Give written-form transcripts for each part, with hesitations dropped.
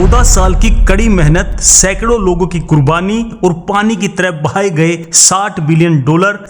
14 साल की कड़ी मेहनत, सैकड़ों लोगों की कुर्बानी और पानी की तरह बहाए गए $60 बिलियन,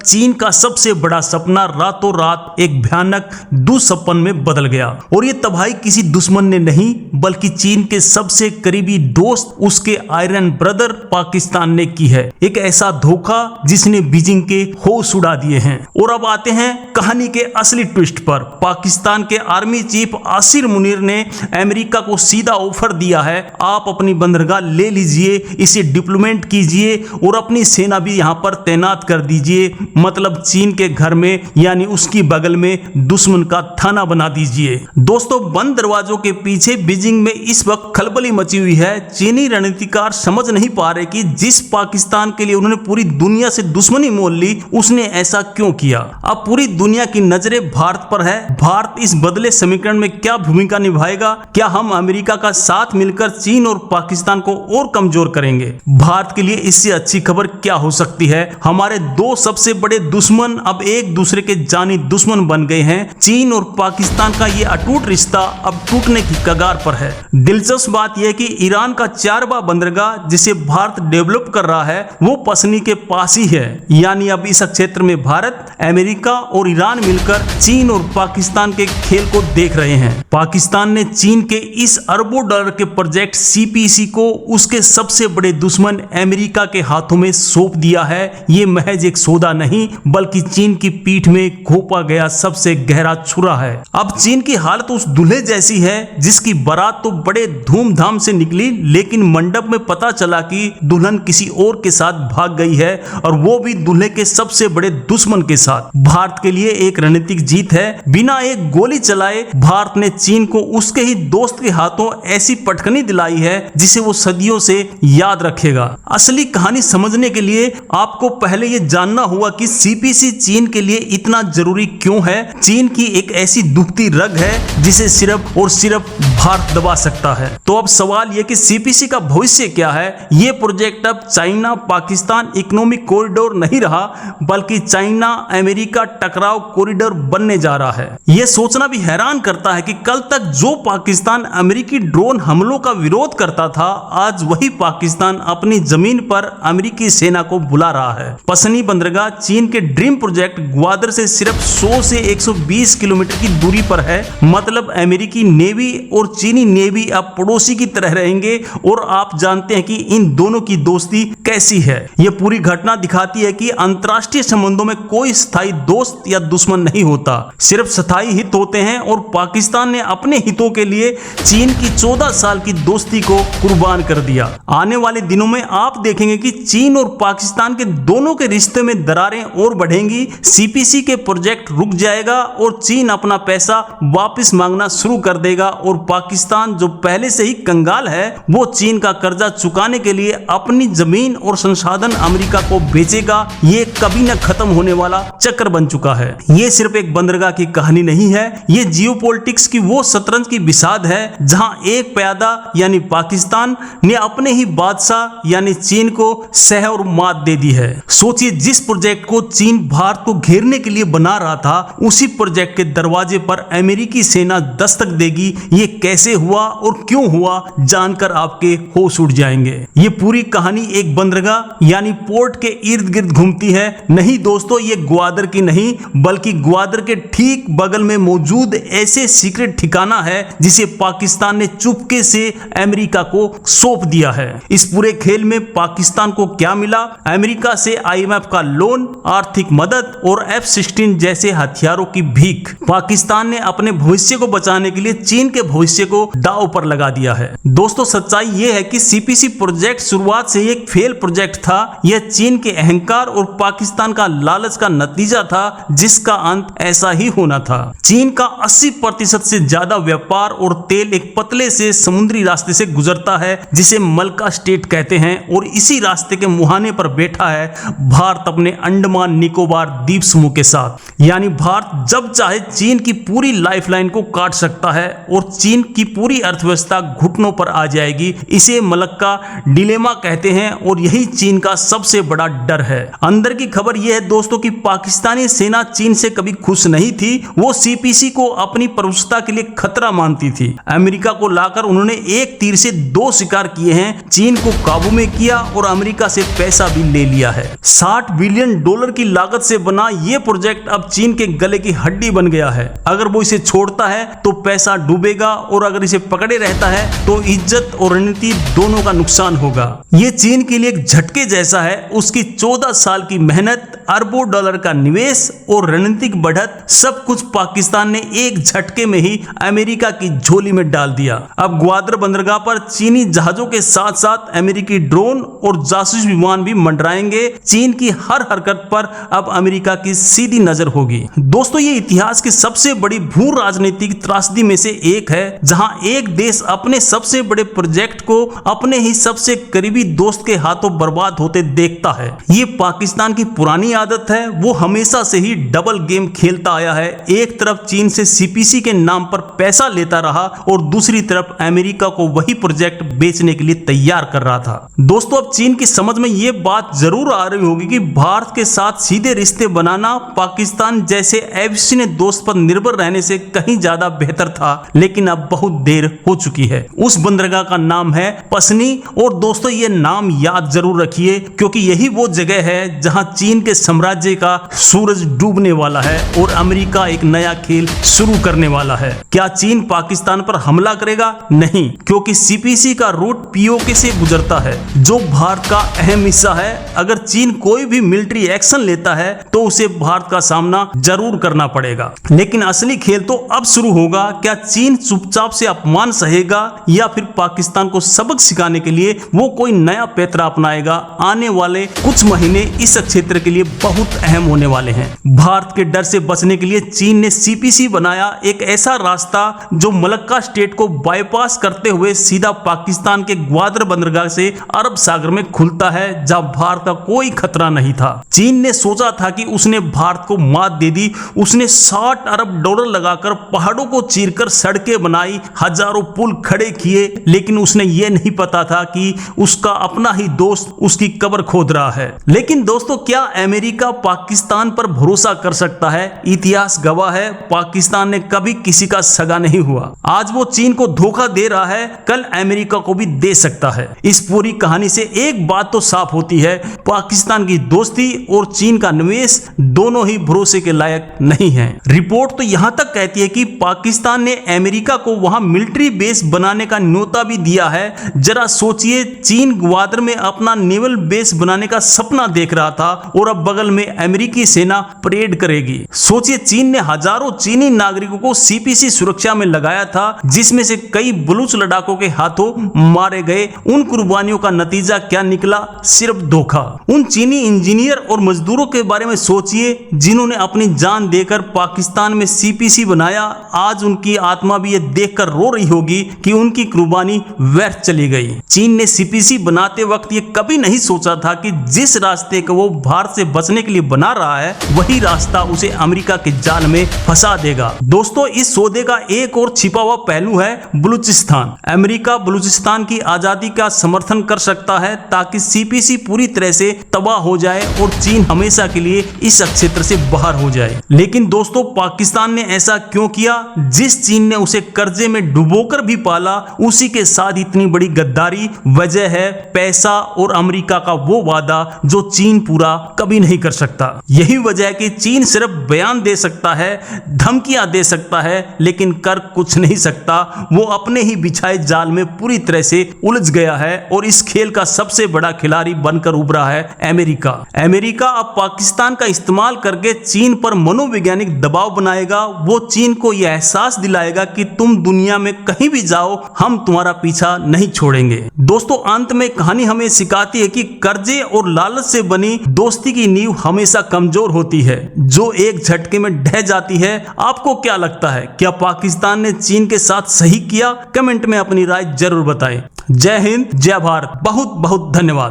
चीन का सबसे बड़ा सपना रातों रात एक भयानक दुःस्वप्न में बदल गया। और ये तबाही किसी दुश्मन ने नहीं बल्कि चीन के सबसे करीबी दोस्त, उसके आयरन ब्रदर पाकिस्तान ने की है। एक ऐसा धोखा जिसने बीजिंग के होश उड़ा दिए हैं। और अब आते हैं कहानी के असली ट्विस्ट पर। पाकिस्तान के आर्मी चीफ आसिर मुनीर ने अमेरिका को सीधा ऑफर दिया है, आप अपनी बंदरगाह ले लीजिए, इसे डिप्लोमेट कीजिए और अपनी सेना भी यहां पर तैनात कर दीजिए। मतलब चीन के घर में यानी उसकी बगल में दुश्मन का थाना बना दीजिए। दोस्तों, बंद दरवाजों के पीछे बीजिंग में इस वक्त खलबली मची हुई है। चीनी रणनीतिकार समझ नहीं पा रहे कि जिस पाकिस्तान के लिए उन्होंने पूरी दुनिया से दुश्मनी मोल ली, उसने ऐसा क्यों किया। अब पूरी दुनिया की नजरें भारत पर है। भारत इस बदले समीकरण में क्या भूमिका निभाएगा? क्या हम अमेरिका का साथ मिलकर चीन और पाकिस्तान को और कमजोर करेंगे? भारत के लिए इससे अच्छी खबर क्या हो सकती है? हमारे दो सबसे बड़े दुश्मन अब एक दूसरे के जानी दुश्मन बन गए हैं। चीन और पाकिस्तान का ये अटूट रिश्ता अब टूटने की कगार पर है। दिलचस्प बात यह कि ईरान का 4वां बंदरगाह जिसे भारत डेवलप कर रहा है वो पसनी के पास ही है। यानी अब इस क्षेत्र में भारत, अमेरिका और ईरान मिलकर चीन और पाकिस्तान के खेल को देख रहे हैं। पाकिस्तान ने चीन के इस अरबों डॉलर के प्रोजेक्ट सीपीसी को उसके सबसे बड़े दुश्मन अमेरिका के हाथों में सौंप दिया है। ये महज एक सौदा नहीं बल्कि चीन की पीठ में घोंपा गया सबसे गहरा छुरा है। अब चीन की हालत उस दूल्हे जैसी है जिसकी बारात तो बड़े धूमधाम से निकली, लेकिन मंडप में पता चला कि दुल्हन किसी और के साथ भाग गई है, और वो भी दूल्हे के सबसे बड़े दुश्मन के साथ। भारत के लिए एक रणनीतिक जीत है। बिना एक गोली चलाए भारत ने चीन को उसके ही दोस्त के हाथों ऐसी पटकनी दिलाई है जिसे वो सदियों से याद रखेगा। असली कहानी समझने के लिए आपको पहले ये जानना होगा कि सीपीसी चीन के लिए इतना जरूरी क्यों है। चीन की एक ऐसी दुखती रग है जिसे सिर्फ और सिर्फ भारत दबा सकता है। तो अब सवाल यह कि सीपीसी का भविष्य क्या है। ये प्रोजेक्ट अब चाइना पाकिस्तान इकोनॉमिक कॉरिडोर नहीं रहा बल्कि चाइना अमेरिका टकराव कॉरिडोर बनने जा रहा है। यह सोचना भी हैरान करता है कि कल तक जो पाकिस्तान अमेरिकी ड्रोन हमलों का विरोध करता था, आज वही पाकिस्तान अपनी जमीन पर अमेरिकी सेना को बुला रहा है। पसनी बंदरगाह चीन के ड्रीम प्रोजेक्ट ग्वादर से सिर्फ 100 से 120 किलोमीटर की दूरी पर है। मतलब अमेरिकी नेवी और चीनी नेवी अब पड़ोसी की तरह रहेंगे। और आप जानते हैं कि इन दोनों की दोस्ती कैसी है। यह पूरी घटना दिखाती है कि अंतरराष्ट्रीय संबंधों में कोई स्थायी दोस्त या दुश्मन नहीं होता, सिर्फ स्थायी हित होते हैं। और पाकिस्तान ने अपने हितों के लिए चीन की 14 साल की दोस्ती को कुर्बान कर दिया। आने वाले दिनों में आप देखेंगे कि चीन और पाकिस्तान के दोनों के रिश्ते में दरारें और बढ़ेंगी। सीपीसी के प्रोजेक्ट रुक जाएगा और चीन अपना पैसा वापस मांगना शुरू कर देगा। और पाकिस्तान जो पहले से ही कंगाल है, वो चीन का कर्जा चुकाने के लिए अपनी जमीन और संसाधन अमेरिका को बेचेगा। ये कभी न खत्म होने वाला चक्र बन चुका है। ये सिर्फ एक बंदरगाह की कहानी नहीं है, ये जियोपॉलिटिक्स की वो शतरंज की बिसात है जहां एक प्यादा यानी पाकिस्तान ने अपने ही बादशाह यानी चीन को सह और मात दे दी है। सोचिए, जिस प्रोजेक्ट को चीन भारत को घेरने के लिए बना रहा था, उसी प्रोजेक्ट के दरवाजे पर अमेरिकी सेना दस्तक देगी। ये कैसे हुआ और क्यों हुआ, जानकर आपके होश उड़ जाएंगे। ये पूरी कहानी एक बंदरगाह यानी पोर्ट के इर्द गिर्द घूमती है। नहीं दोस्तों, ये ग्वादर की नहीं बल्कि ग्वादर के ठीक बगल में मौजूद ऐसे सीक्रेट ठिकाना है जिसे पाकिस्तान ने चुपके से अमेरिका को सौंप दिया है। इस पूरे खेल में पाकिस्तान को क्या मिला? अमेरिका से IMF का लोन, आर्थिक मदद और F-16 जैसे हथियारों की भीख। पाकिस्तान ने अपने भविष्य को बचाने के लिए चीन के भविष्य को दांव पर लगा दिया है। दोस्तों, सच्चाई यह है कि सीपीसी प्रोजेक्ट शुरुआत से एक फेल प्रोजेक्ट था। यह चीन के अहंकार और पाकिस्तान का लालच का नतीजा था जिसका अंत ऐसा ही होना था। चीन का 80% से ज्यादा व्यापार और तेल एक पतले से समुद्री रास्ते से गुजरता है जिसे मलका स्टेट कहते हैं। और इसी रास्ते के मुहाने पर बैठा है भारत अपने अंडमान निकोबार द्वीप समूह के साथ। यानी भारत जब चाहे चीन की पूरी लाइफलाइन को काट सकता है और चीन की पूरी अर्थव्यवस्था घुटनों पर आ जाएगी। इसे मलक्का डिलेमा कहते हैं और यही चीन का सबसे बड़ा डर है। अंदर की खबर यह है दोस्तों कि पाकिस्तानी सेना चीन से कभी खुश नहीं थी। वो सीपीसी को अपनी प्रभुसत्ता के लिए खतरा मानती थी। अमेरिका को लाकर उन्होंने एक तीर से दो शिकार किए हैं, चीन को काबू में किया और अमेरिका से पैसा भी ले लिया है। 60 बिलियन डॉलर की लागत से बना ये प्रोजेक्ट अब चीन के गले की हड्डी बन गया है। अगर वो इसे छोड़ता है तो पैसा डूबेगा और अगर इसे पकड़े रहता है तो इज्जत और रणनीति दोनों का नुकसान होगा। ये चीन के लिए एक झटके जैसा है। उसकी 14 साल की मेहनत, अरबों डॉलर का निवेश और रणनीतिक बढ़त, सब कुछ पाकिस्तान ने एक झटके में ही अमेरिका की झोली में डाल दिया। अब ग्वादर बंदरगाह पर चीनी जहाजों के साथ साथ अमेरिकी ड्रोन और जासूस विमान भी मंडराएंगे। चीन की हर हरकत पर अब अमेरिका की सीधी नजर होगी। दोस्तों, ये इतिहास की सबसे बड़ी भू राजनीतिक त्रासदी में से एक है, जहां एक देश अपने सबसे बड़े प्रोजेक्ट को अपने ही सबसे करीबी दोस्त के हाथों बर्बाद होते देखता है। ये पाकिस्तान की पुरानी आदत है। वो हमेशा से ही डबल गेम खेलता आया है। एक तरफ चीन से सीपीसी के नाम पर पैसा लेता रहा और दूसरी तरफ अमेरिका को वही प्रोजेक्ट बेचने के लिए तैयार कर रहा था। दोस्तों, अब चीन की समझ में ये बात जरूर आ रही होगी कि भारत के साथ सीधे रिश्ते बनाना पाकिस्तान जैसे अविश्वसनीय दोस्त पर निर्भर रहने से कहीं ज्यादा बेहतर था, लेकिन अब बहुत देर हो चुकी है। उस बंदरगाह का नाम है पसनी और दोस्तों, ये नाम याद जरूर रखिए क्योंकि यही वो जगह है जहां चीन के साम्राज्य का सूरज डूबने वाला है और अमेरिका एक नया खेल शुरू करने वाला है। क्या चीन पाकिस्तान पर हमला करेगा? नहीं, क्योंकि सीपीसी का रूट पीओके से गुजरता है जो भारत का अहम हिस्सा है। अगर चीन कोई भी मिलिट्री एक्शन लेता है तो उसे भारत का सामना जरूर करना पड़ेगा। लेकिन असली खेल तो अब शुरू होगा। क्या चीन चुपचाप से अपमान सहेगा या फिर पाकिस्तान को सबक सिखाने के लिए वो कोई नया पैतरा अपनाएगा? आने वाले कुछ महीने इस क्षेत्र के लिए बहुत अहम होने वाले हैं। भारत के डर से बचने के लिए चीन ने सीपीसी बनाया, एक ऐसा रास्ता जो मलक्का स्टेट को बाईपास करते हुए सीधा पाकिस्तान के ग्वादर बंदरगाह से अरब सागर में खुलता है, जहां भारत का कोई खतरा नहीं था। चीन ने सोचा था कि उसने भारत को मात दे दी। उसने 60 अरब डॉलर लगाकर पहाड़ों को चीरकर सड़कें बनाई, हजारों पुल खड़े किए, लेकिन उसने ये नहीं पता था कि उसका अपना ही दोस्त उसकी कब्र खोद रहा है। लेकिन दोस्तों, क्या अमेरिका पाकिस्तान पर भरोसा कर सकता है? इतिहास गवाह है, पाकिस्तान ने कभी किसी का सगा नहीं हुआ। आज वो चीन को धोखा दे रहा है, कल अमेरिका को भी दे सकता है। इस पूरी कहानी से एक बात तो साफ होती है, पाकिस्तान की दोस्ती और चीन का निवेश दोनों ही भरोसे के लायक नहीं है। रिपोर्ट तो यहां तक कहती है कि पाकिस्तान ने अमेरिका को वहां मिलिट्री बेस बनाने का न्योता भी दिया है। जरा सोचिए, चीन ग्वादर में अपना नेवल बेस बनाने का सपना देख रहा था और अब बगल में अमेरिकी सेना परेड करेगी। सोचिए, चीन ने हजारों चीनी नागरिकों को सीपीसी सुरक्षा में लगाया था, जिसमें से कई बलूच लड़ाकों के हाथों मारे गए। उन कुर्बानियों का नतीजा क्या निकला? सिर्फ धोखा। उन चीनी इंजीनियर और मजदूरों के बारे में सोचिए जिन्होंने अपनी जान देकर पाकिस्तान में सीपीसी बनाया। आज उनकी आत्मा भी ये देखकर रो रही होगी कि उनकी कुर्बानी व्यर्थ चली गई। चीन ने सीपीसी बनाते वक्त ये कभी नहीं सोचा था कि जिस रास्ते को वो भारत से बचने के लिए बना रहा है, वही रास्ता उसे अमेरिका के जाल में फंसा देगा। दोस्तों, इस सौदे का एक और छिपा हुआ पहलू है बलूचिस्तान। अमेरिका बलूचिस्तान की आजादी का समर्थन कर सकता है ताकि सीपीसी पूरी तरह से तबाह हो जाए और चीन हमेशा के लिए इस क्षेत्र से बाहर हो जाए। लेकिन दोस्तों, पाकिस्तान ने ऐसा क्यों किया? जिस चीन ने उसे कर्जे में डुबोकर भी पाला, उसी के साथ इतनी बड़ी गद्दारी। वजह है पैसा और अमेरिका का वो वादा जो चीन पूरा कभी नहीं कर सकता। यही वजह है कि चीन सिर्फ बयान दे सकता है, धमकियां दे सकता है, लेकिन कर कुछ नहीं सकता। वो अपने ही बिछाए जाल में पूरी तरह से उलझ गया है और इस खेल का सबसे बड़ा खिलाड़ी बनकर उभरा है अमेरिका। अमेरिका अब पाकिस्तान का इस्तेमाल करके चीन पर मनोवैज्ञानिक दबाव बनाएगा। वो चीन को यह एहसास दिलाएगा कि तुम दुनिया में कहीं भी जाओ, हम तुम्हारा पीछा नहीं छोड़ेंगे। दोस्तों, अंत में कहानी हमें सिखाती है कि कर्जे और लालच से बनी दोस्ती की नींव हमेशा कमजोर होती है, जो एक झटके में ढह जाती है। आपको क्या लगता है, क्या पाकिस्तान ने चीन के साथ सही किया? कमेंट में अपनी राय जरूर बताएं। जय हिंद, जय भारत, बहुत बहुत धन्यवाद।